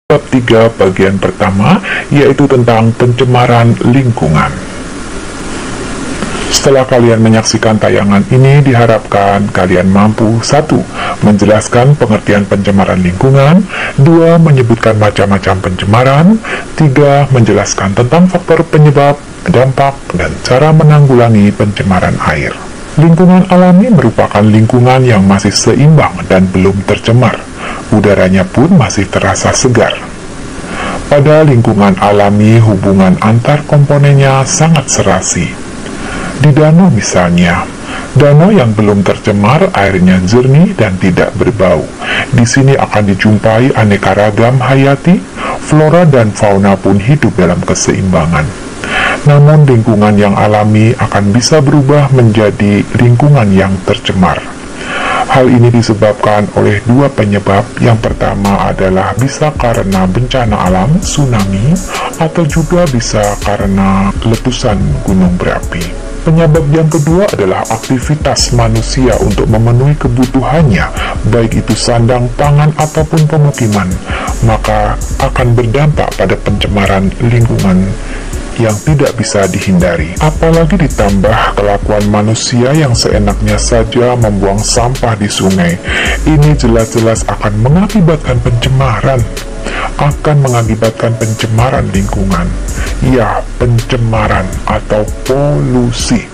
Bab 3 bagian pertama, yaitu tentang pencemaran lingkungan. Setelah kalian menyaksikan tayangan ini, diharapkan kalian mampu 1. Menjelaskan pengertian pencemaran lingkungan, 2. Menyebutkan macam-macam pencemaran, 3. Menjelaskan tentang faktor penyebab, dampak, dan cara menanggulangi pencemaran air. Lingkungan alami merupakan lingkungan yang masih seimbang dan belum tercemar. Udaranya pun masih terasa segar. Pada lingkungan alami, hubungan antar komponennya sangat serasi. Di danau misalnya, danau yang belum tercemar, airnya jernih dan tidak berbau. Di sini akan dijumpai aneka ragam hayati, flora dan fauna pun hidup dalam keseimbangan. Namun lingkungan yang alami akan bisa berubah menjadi lingkungan yang tercemar. Hal ini disebabkan oleh 2 penyebab. Yang pertama adalah bisa karena bencana alam, tsunami, atau juga bisa karena letusan gunung berapi. Penyebab yang kedua adalah aktivitas manusia untuk memenuhi kebutuhannya, baik itu sandang, pangan, ataupun pemukiman, maka akan berdampak pada pencemaran lingkungan yang tidak bisa dihindari. Apalagi ditambah kelakuan manusia yang seenaknya saja membuang sampah di sungai. Ini jelas-jelas akan mengakibatkan pencemaran. Lingkungan. Ya, pencemaran atau polusi.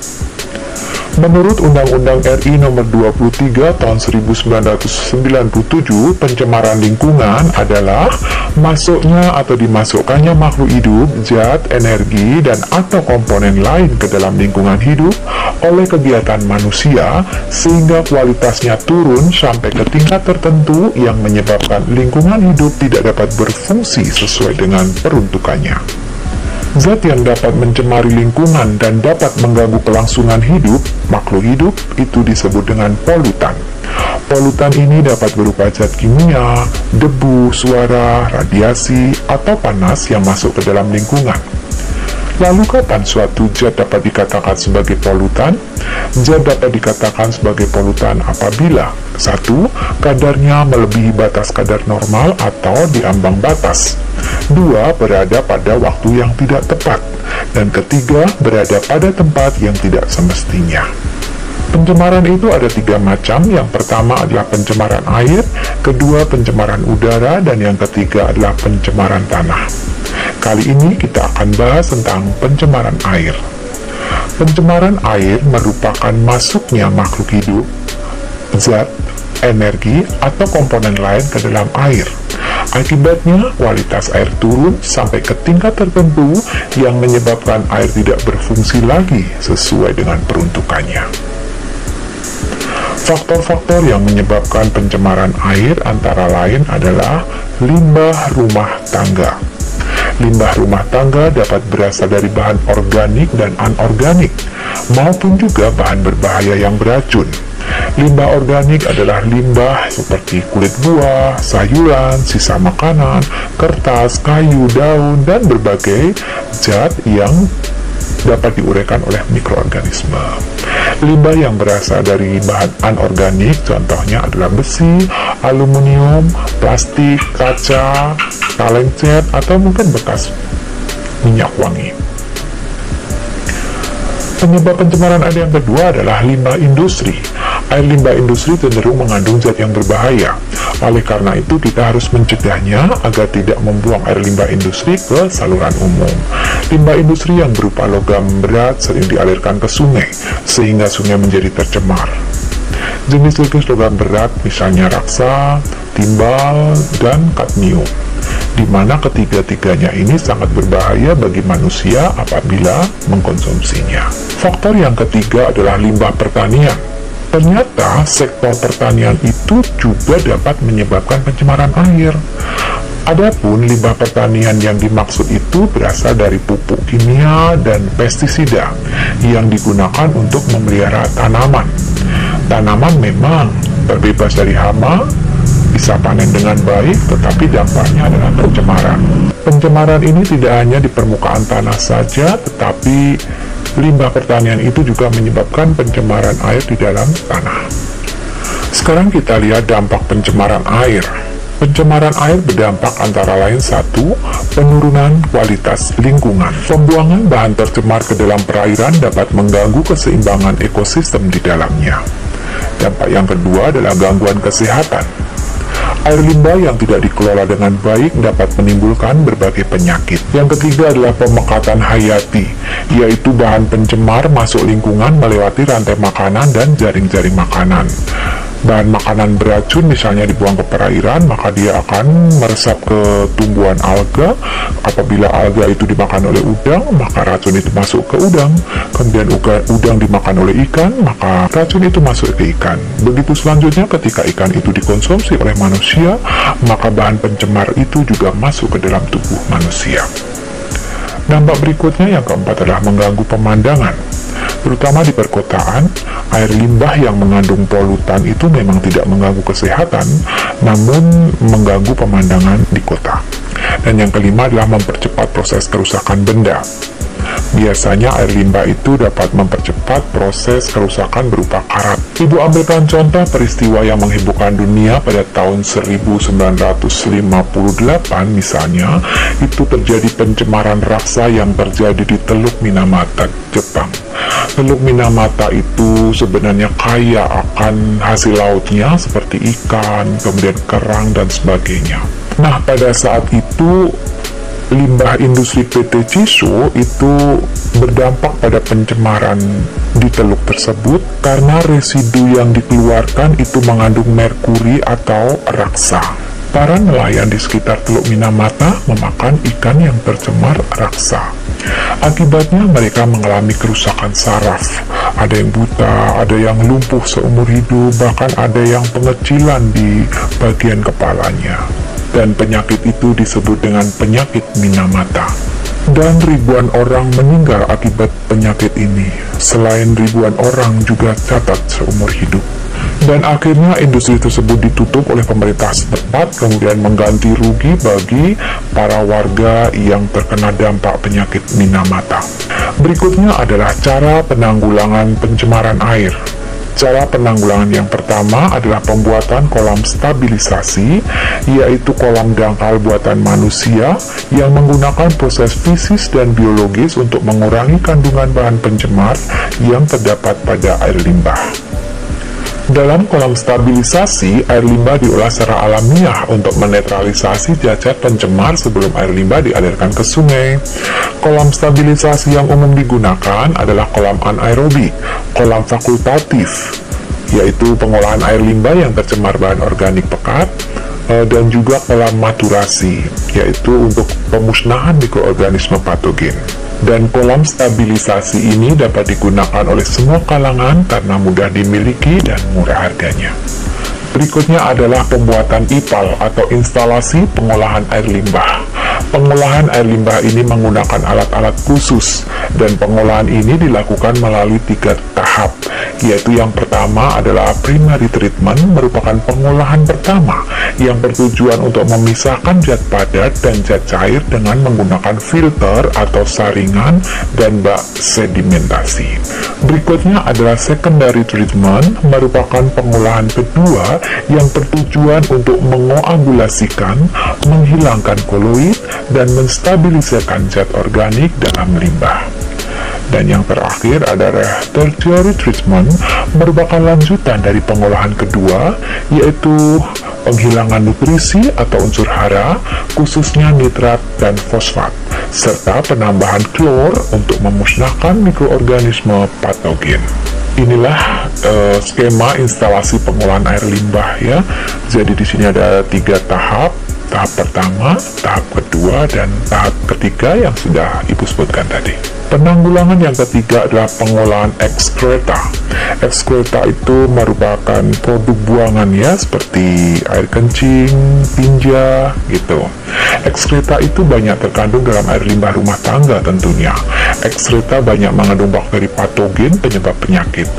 Menurut Undang-Undang RI Nomor 23 Tahun 1997, pencemaran lingkungan adalah masuknya atau dimasukkannya makhluk hidup, zat, energi, dan atau komponen lain ke dalam lingkungan hidup oleh kegiatan manusia sehingga kualitasnya turun sampai ke tingkat tertentu yang menyebabkan lingkungan hidup tidak dapat berfungsi sesuai dengan peruntukannya. Zat yang dapat mencemari lingkungan dan dapat mengganggu kelangsungan hidup makhluk hidup itu disebut dengan polutan. Polutan ini dapat berupa zat kimia, debu, suara, radiasi, atau panas yang masuk ke dalam lingkungan. Lalu kapan suatu zat dapat dikatakan sebagai polutan? Zat dapat dikatakan sebagai polutan apabila 1. Kadarnya melebihi batas kadar normal atau di ambang batas, 2. Berada pada waktu yang tidak tepat, dan ketiga, berada pada tempat yang tidak semestinya. Pencemaran itu ada 3 macam. Yang pertama adalah pencemaran air, kedua pencemaran udara, dan yang ketiga adalah pencemaran tanah. Kali ini kita akan bahas tentang pencemaran air. Pencemaran air merupakan masuknya makhluk hidup, zat, energi, atau komponen lain ke dalam air. Akibatnya, kualitas air turun sampai ke tingkat tertentu yang menyebabkan air tidak berfungsi lagi sesuai dengan peruntukannya. Faktor-faktor yang menyebabkan pencemaran air antara lain adalah limbah rumah tangga. Limbah rumah tangga dapat berasal dari bahan organik dan anorganik, maupun juga bahan berbahaya yang beracun. Limbah organik adalah limbah seperti kulit buah, sayuran, sisa makanan, kertas, kayu, daun, dan berbagai zat yang dapat diuraikan oleh mikroorganisme. Limbah yang berasal dari bahan anorganik contohnya adalah besi, aluminium, plastik, kaca, kaleng cat, atau mungkin bekas minyak wangi. Penyebab pencemaran air yang kedua adalah limbah industri. Air limbah industri cenderung mengandung zat yang berbahaya. Oleh karena itu, kita harus mencegahnya agar tidak membuang air limbah industri ke saluran umum. Limbah industri yang berupa logam berat sering dialirkan ke sungai, sehingga sungai menjadi tercemar. Jenis-jenis logam berat misalnya raksa, timbal, dan kadmium, di mana ketiga-tiganya ini sangat berbahaya bagi manusia apabila mengkonsumsinya. Faktor yang ketiga adalah limbah pertanian. Ternyata sektor pertanian itu juga dapat menyebabkan pencemaran air. Adapun limbah pertanian yang dimaksud itu berasal dari pupuk kimia dan pestisida yang digunakan untuk memelihara tanaman. Tanaman memang terbebas dari hama, bisa panen dengan baik, tetapi dampaknya adalah pencemaran. Pencemaran ini tidak hanya di permukaan tanah saja, tetapi limbah pertanian itu juga menyebabkan pencemaran air di dalam tanah. Sekarang kita lihat dampak pencemaran air. Pencemaran air berdampak antara lain satu, penurunan kualitas lingkungan. Pembuangan bahan tercemar ke dalam perairan dapat mengganggu keseimbangan ekosistem di dalamnya. Dampak yang kedua adalah gangguan kesehatan. Air limbah yang tidak dikelola dengan baik dapat menimbulkan berbagai penyakit. Yang ketiga adalah pemekatan hayati, yaitu bahan pencemar masuk lingkungan melewati rantai makanan dan jaring-jaring makanan. Bahan makanan beracun misalnya dibuang ke perairan, maka dia akan meresap ke tumbuhan alga. Apabila alga itu dimakan oleh udang, maka racun itu masuk ke udang. Kemudian udang dimakan oleh ikan, maka racun itu masuk ke ikan. Begitu selanjutnya ketika ikan itu dikonsumsi oleh manusia, maka bahan pencemar itu juga masuk ke dalam tubuh manusia. Dampak berikutnya yang keempat adalah mengganggu pemandangan. Terutama di perkotaan, air limbah yang mengandung polutan itu memang tidak mengganggu kesehatan, namun mengganggu pemandangan di kota. Dan yang kelima adalah mempercepat proses kerusakan benda. Biasanya air limbah itu dapat mempercepat proses kerusakan berupa karat. Ibu ambilkan contoh peristiwa yang menghebohkan dunia pada tahun 1958 misalnya, itu terjadi pencemaran raksa yang terjadi di Teluk Minamata, Jepang. Teluk Minamata itu sebenarnya kaya akan hasil lautnya seperti ikan, kemudian kerang dan sebagainya. Nah, pada saat itu limbah industri PT Chiso itu berdampak pada pencemaran di teluk tersebut karena residu yang dikeluarkan itu mengandung merkuri atau raksa. Para nelayan di sekitar Teluk Minamata memakan ikan yang tercemar raksa. Akibatnya mereka mengalami kerusakan saraf. Ada yang buta, ada yang lumpuh seumur hidup, bahkan ada yang pengecilan di bagian kepalanya. Dan penyakit itu disebut dengan penyakit Minamata. Dan ribuan orang meninggal akibat penyakit ini. Selain ribuan orang juga catat seumur hidup. Dan akhirnya industri tersebut ditutup oleh pemerintah setempat, kemudian mengganti rugi bagi para warga yang terkena dampak penyakit Minamata. Berikutnya adalah cara penanggulangan pencemaran air. Cara penanggulangan yang pertama adalah pembuatan kolam stabilisasi, yaitu kolam dangkal buatan manusia yang menggunakan proses fisis dan biologis untuk mengurangi kandungan bahan pencemar yang terdapat pada air limbah. Dalam kolam stabilisasi, air limbah diolah secara alamiah untuk menetralisasi zat pencemar sebelum air limbah dialirkan ke sungai. Kolam stabilisasi yang umum digunakan adalah kolam anaerobik, kolam fakultatif, yaitu pengolahan air limbah yang tercemar bahan organik pekat, dan juga kolam maturasi, yaitu untuk pemusnahan mikroorganisme patogen. Dan kolam stabilisasi ini dapat digunakan oleh semua kalangan karena mudah dimiliki dan murah harganya. Berikutnya adalah pembuatan IPAL atau instalasi pengolahan air limbah. Pengolahan air limbah ini menggunakan alat-alat khusus, dan pengolahan ini dilakukan melalui 3 tahap, yaitu yang pertama adalah primary treatment, merupakan pengolahan pertama yang bertujuan untuk memisahkan zat padat dan zat cair dengan menggunakan filter atau saringan dan bak sedimentasi. Berikutnya adalah secondary treatment, merupakan pengolahan kedua yang bertujuan untuk mengoagulasikan, menghilangkan koloid, dan menstabilisasikan zat organik dalam limbah. Dan yang terakhir adalah tertiary treatment, merupakan lanjutan dari pengolahan kedua, yaitu penghilangan nutrisi atau unsur hara, khususnya nitrat dan fosfat, serta penambahan klor untuk memusnahkan mikroorganisme patogen. Inilah skema instalasi pengolahan air limbah ya. Jadi di sini ada 3 tahap. Tahap pertama, tahap kedua, dan tahap ketiga yang sudah Ibu sebutkan tadi. Penanggulangan yang ketiga adalah pengolahan ekskreta. Ekskreta itu merupakan produk buangan ya, seperti air kencing, tinja, gitu. Ekskreta itu banyak terkandung dalam air limbah rumah tangga tentunya. Ekskreta banyak mengandung bakteri patogen penyebab penyakit.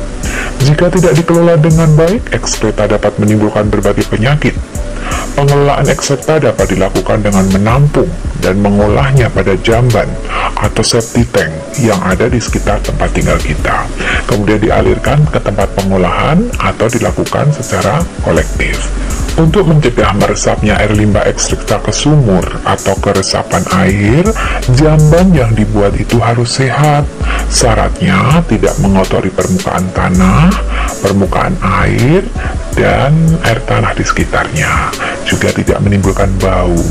Jika tidak dikelola dengan baik, ekskreta dapat menimbulkan berbagai penyakit. Pengelolaan ekskreta dapat dilakukan dengan menampung dan mengolahnya pada jamban atau septic tank yang ada di sekitar tempat tinggal kita. Kemudian dialirkan ke tempat pengolahan atau dilakukan secara kolektif. Untuk mencegah meresapnya air limbah ekstrakta ke sumur atau ke resapan air, jamban yang dibuat itu harus sehat. Syaratnya tidak mengotori permukaan tanah, permukaan air, dan air tanah di sekitarnya. Juga tidak menimbulkan bau.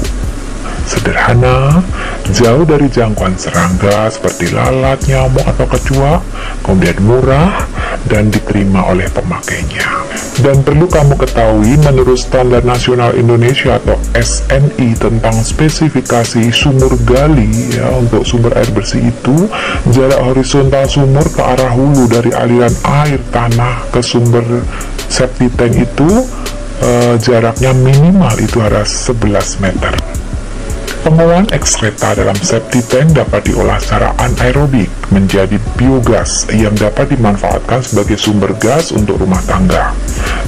Sederhana, jauh dari jangkauan serangga seperti lalat, nyamuk, atau kecoa, kemudian murah dan diterima oleh pemakainya. Dan perlu kamu ketahui, menurut Standar Nasional Indonesia atau SNI tentang spesifikasi sumur gali ya, untuk sumber air bersih itu, jarak horizontal sumur ke arah hulu dari aliran air tanah ke sumber septic tank itu jaraknya minimal itu harus 11 meter. Pengolahan ekstreta dalam septic tank dapat diolah secara anaerobik menjadi biogas yang dapat dimanfaatkan sebagai sumber gas untuk rumah tangga.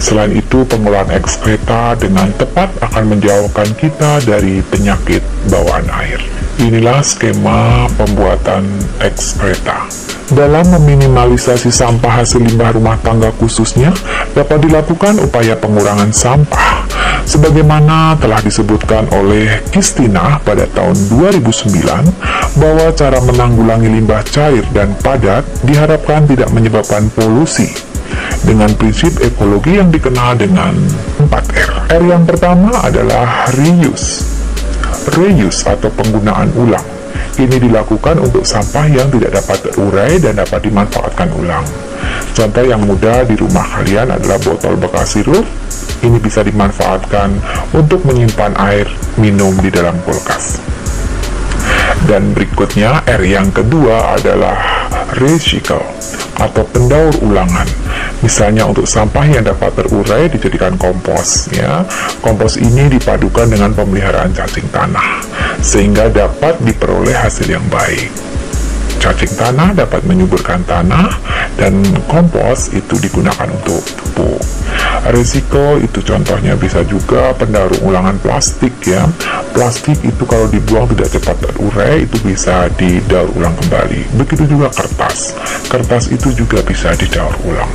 Selain itu, pengolahan ekstreta dengan tepat akan menjauhkan kita dari penyakit bawaan air. Inilah skema pembuatan ekstreta. Dalam meminimalisasi sampah hasil limbah rumah tangga khususnya, dapat dilakukan upaya pengurangan sampah. Sebagaimana telah disebutkan oleh Kistina pada tahun 2009, bahwa cara menanggulangi limbah cair dan padat diharapkan tidak menyebabkan polusi, dengan prinsip ekologi yang dikenal dengan 4R. R yang pertama adalah reuse. Reuse atau penggunaan ulang. Ini dilakukan untuk sampah yang tidak dapat terurai dan dapat dimanfaatkan ulang. Contoh yang mudah di rumah kalian adalah botol bekas sirup. Ini bisa dimanfaatkan untuk menyimpan air minum di dalam kulkas. Dan berikutnya, R yang kedua adalah recycle atau pendaur ulangan. Misalnya untuk sampah yang dapat terurai dijadikan kompos ya. Kompos ini dipadukan dengan pemeliharaan cacing tanah sehingga dapat diperoleh hasil yang baik. Cacing tanah dapat menyuburkan tanah dan kompos itu digunakan untuk pupuk. Risiko itu contohnya bisa juga pendaur ulangan plastik ya. Plastik itu kalau dibuang tidak cepat terurai, itu bisa didaur ulang kembali. Begitu juga kertas. Kertas itu juga bisa didaur ulang.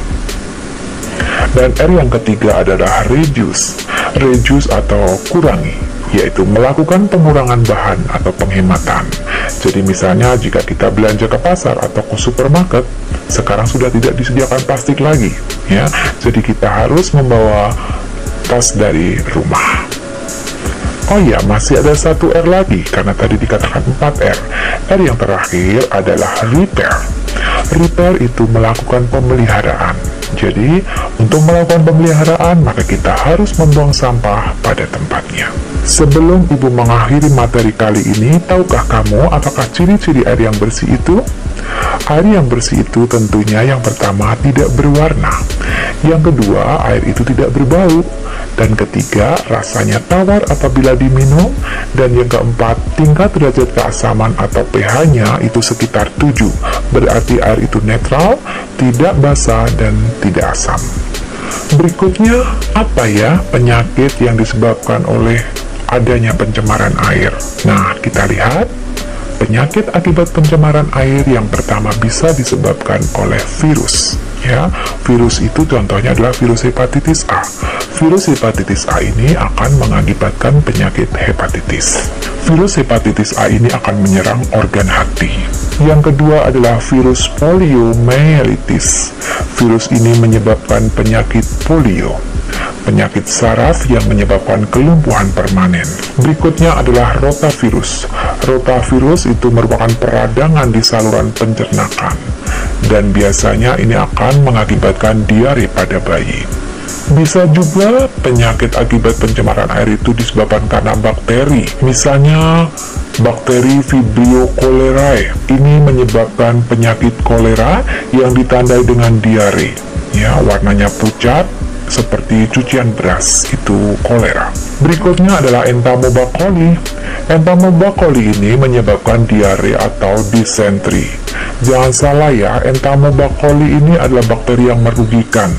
Dan R yang ketiga adalah reduce. Reduce atau kurangi, yaitu melakukan pengurangan bahan atau penghematan. Jadi misalnya jika kita belanja ke pasar atau ke supermarket, sekarang sudah tidak disediakan plastik lagi ya. Jadi kita harus membawa tas dari rumah. Oh iya, masih ada satu R lagi karena tadi dikatakan 4R. R yang terakhir adalah repair. Repair itu melakukan pemeliharaan. Jadi, untuk melakukan pemeliharaan, maka kita harus membuang sampah pada tempatnya. Sebelum Ibu mengakhiri materi kali ini, tahukah kamu apakah ciri-ciri air yang bersih itu? Air yang bersih itu tentunya yang pertama tidak berwarna. Yang kedua, air itu tidak berbau. Dan ketiga, rasanya tawar apabila diminum. Dan yang keempat, tingkat derajat keasaman atau pH-nya itu sekitar 7. Berarti air itu netral, tidak basah, dan tidak asam. Berikutnya, apa ya penyakit yang disebabkan oleh adanya pencemaran air? Nah, kita lihat. Penyakit akibat pencemaran air yang pertama bisa disebabkan oleh virus. Ya, virus itu contohnya adalah virus hepatitis A. Virus hepatitis A ini akan mengakibatkan penyakit hepatitis. Virus hepatitis A ini akan menyerang organ hati. Yang kedua adalah virus poliomyelitis. Virus ini menyebabkan penyakit polio, penyakit saraf yang menyebabkan kelumpuhan permanen. Berikutnya adalah rotavirus. Rotavirus itu merupakan peradangan di saluran pencernakan, dan biasanya ini akan mengakibatkan diare pada bayi. Bisa juga penyakit akibat pencemaran air itu disebabkan karena bakteri. Misalnya bakteri Vibrio cholerae. Ini menyebabkan penyakit kolera yang ditandai dengan diare. Ya, warnanya pucat seperti cucian beras, itu kolera. Berikutnya adalah Entomobacoli. Entomobacoli ini menyebabkan diare atau disentri. Jangan salah ya, Entomobacoli ini adalah bakteri yang merugikan.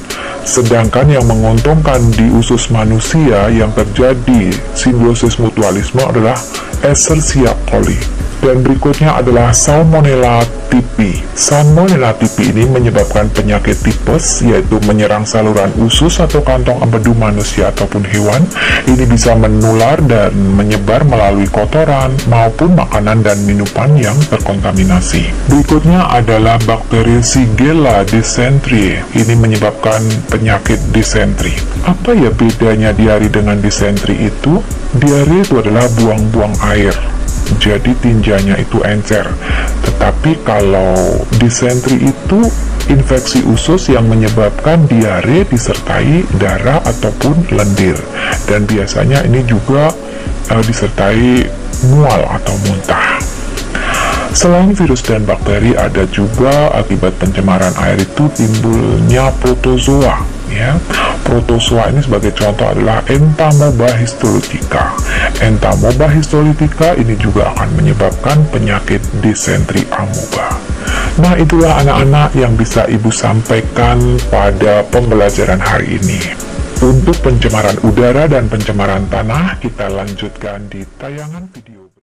Sedangkan yang menguntungkan di usus manusia yang terjadi simbiosis mutualisme adalah Escherichia coli. Dan berikutnya adalah Salmonella typhi. Salmonella typhi ini menyebabkan penyakit tipes, yaitu menyerang saluran usus atau kantong empedu manusia ataupun hewan. Ini bisa menular dan menyebar melalui kotoran maupun makanan dan minuman yang terkontaminasi. Berikutnya adalah bakteri Shigella dysentery. Ini menyebabkan penyakit disentri. Apa ya bedanya diare dengan disentri itu? Diare itu adalah buang-buang air, jadi tinjanya itu encer. Tetapi kalau disentri itu infeksi usus yang menyebabkan diare disertai darah ataupun lendir, dan biasanya ini juga disertai mual atau muntah. Selain virus dan bakteri, ada juga akibat pencemaran air itu timbulnya protozoa. Ya, protozoa ini sebagai contoh adalah Entamoeba histolytica. Entamoeba histolytica ini juga akan menyebabkan penyakit disentri amoeba. Nah, itulah anak-anak yang bisa Ibu sampaikan pada pembelajaran hari ini. Untuk pencemaran udara dan pencemaran tanah, kita lanjutkan di tayangan video.